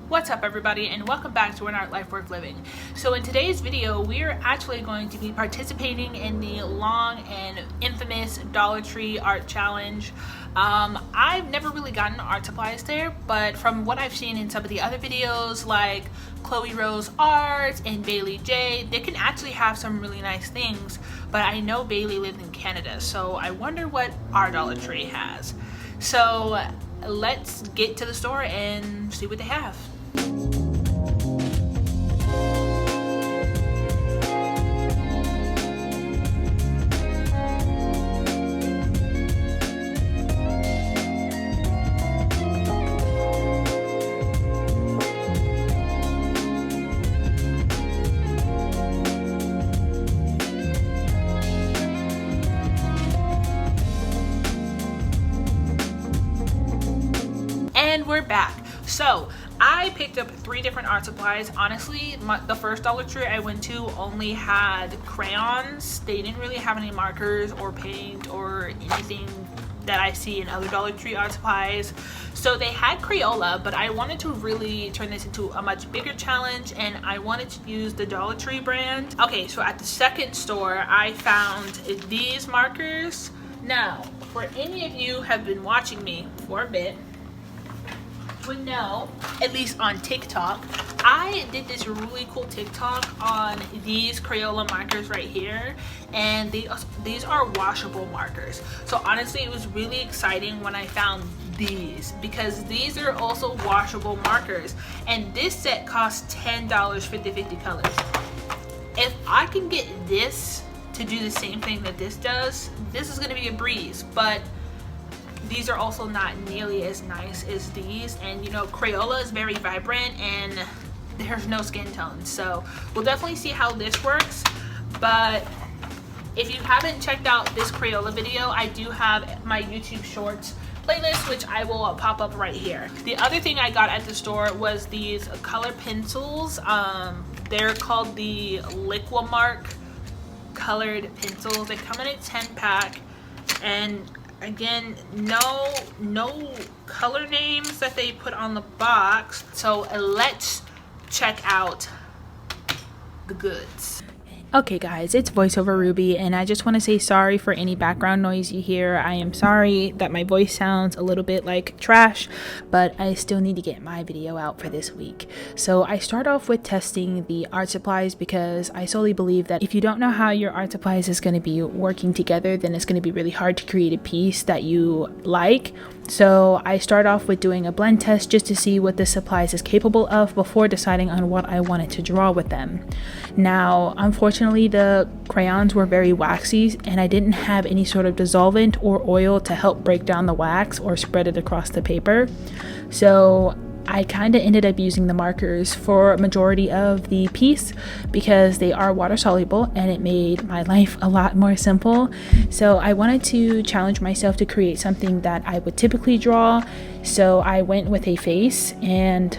What's up everybody, and welcome back to An Art Life Worth Living. So in today's video, we're actually going to be participating in the long and infamous Dollar Tree Art Challenge. I've never really gotten art supplies there, but from what I've seen in some of the other videos like Chloe Rose Art and Bailey J, they can actually have some really nice things, but I know Bailey lives in Canada, so I wonder what our Dollar Tree has. So let's get to the store and see what they have. And we're back. So I picked up 3 different art supplies. Honestly, the first Dollar Tree I went to only had crayons. They didn't really have any markers or paint or anything that I see in other Dollar Tree art supplies. So they had Crayola, but I wanted to really turn this into a much bigger challenge, and I wanted to use the Dollar Tree brand. Okay, so at the second store, I found these markers. Now, for any of you who have been watching me for a bit, would know, at least on TikTok, I did this really cool TikTok on these Crayola markers right here, and these are washable markers. So honestly, it was really exciting when I found these, because these are also washable markers, and this set costs $10 for the 50 colors. If I can get this to do the same thing that this does, this is going to be a breeze. But these are also not nearly as nice as these, and you know, Crayola is very vibrant and there's no skin tone, so we'll definitely see how this works. But if you haven't checked out this Crayola video, I do have my YouTube Shorts playlist, which I will pop up right here. The other thing I got at the store was these color pencils. They're called the Liquimark colored pencils. They come in a 10-pack, and again, no color names that they put on the box. So let's check out the goods. Okay guys, it's voiceover Ruby, and I just want to say sorry for any background noise you hear. I am sorry that my voice sounds a little bit like trash, but I still need to get my video out for this week. So I start off with testing the art supplies, because I solely believe that if you don't know how your art supplies is going to be working together, then it's going to be really hard to create a piece that you like. So I start off with doing a blend test just to see what the supplies is capable of before deciding on what I wanted to draw with them. Now, unfortunately, the crayons were very waxy, and I didn't have any sort of dissolvant or oil to help break down the wax or spread it across the paper. So I kind of ended up using the markers for a majority of the piece, because they are water soluble, and it made my life a lot more simple. So I wanted to challenge myself to create something that I would typically draw. So I went with a face, and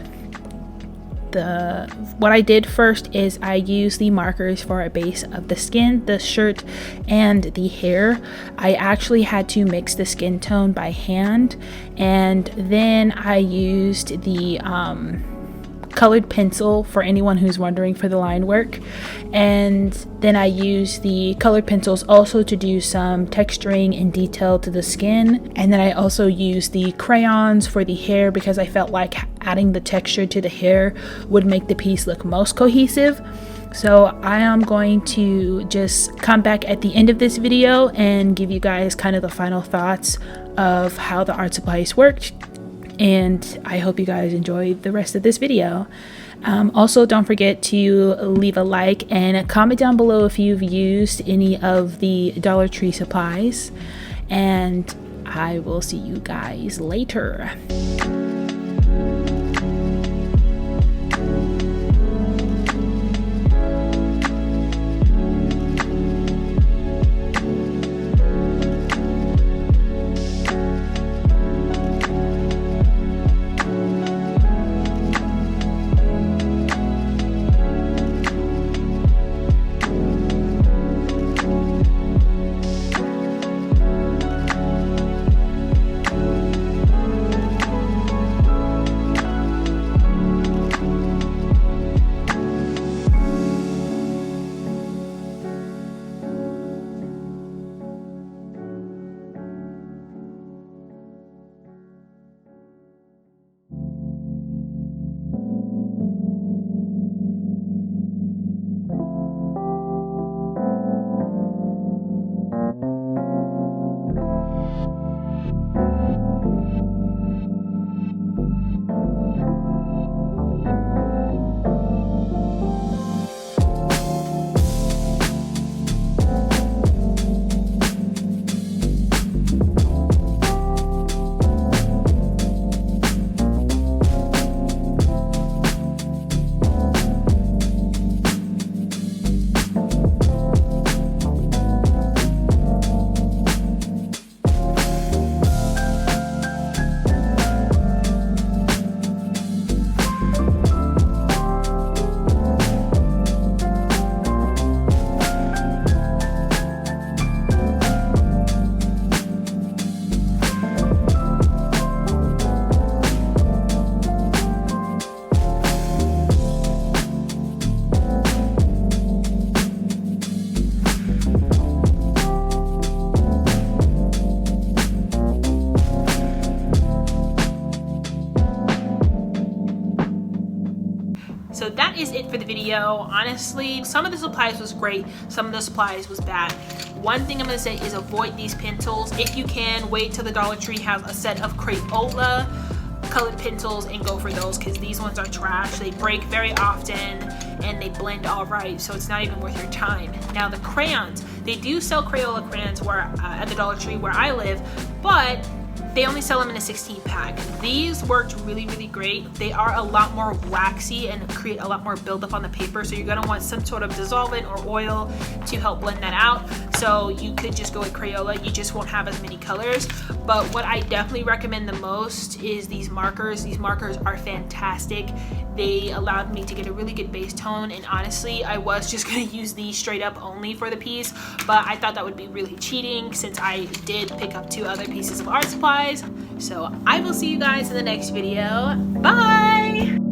what I did first is I used the markers for a base of the skin, the shirt, and the hair. I actually had to mix the skin tone by hand, and then I used the colored pencil, for anyone who's wondering, for the line work. And then I used the colored pencils also to do some texturing and detail to the skin. And then I also used the crayons for the hair, because I felt like adding the texture to the hair would make the piece look most cohesive. So I am going to just come back at the end of this video and give you guys kind of the final thoughts of how the art supplies worked. And I hope you guys enjoy the rest of this video. Also, don't forget to leave a like and comment down below if you've used any of the Dollar Tree supplies. And I will see you guys later. video. Honestly, some of the supplies was great, some of the supplies was bad. One thing I'm gonna say is avoid these pencils. If you can, wait till the Dollar Tree has a set of Crayola colored pencils and go for those, because these ones are trash. They break very often and they blend all right, so it's not even worth your time. Now the crayons, they do sell Crayola crayons at the Dollar Tree where I live, but they only sell them in a 16 pack. These worked really, really great. They are a lot more waxy and create a lot more buildup on the paper, so you're gonna want some sort of dissolvent or oil to help blend that out. So you could just go with Crayola, you just won't have as many colors. But what I definitely recommend the most is these markers. These markers are fantastic. They allowed me to get a really good base tone, and honestly, I was just gonna use these straight up only for the piece, but I thought that would be really cheating since I did pick up 2 other pieces of art supplies. So I will see you guys in the next video. Bye!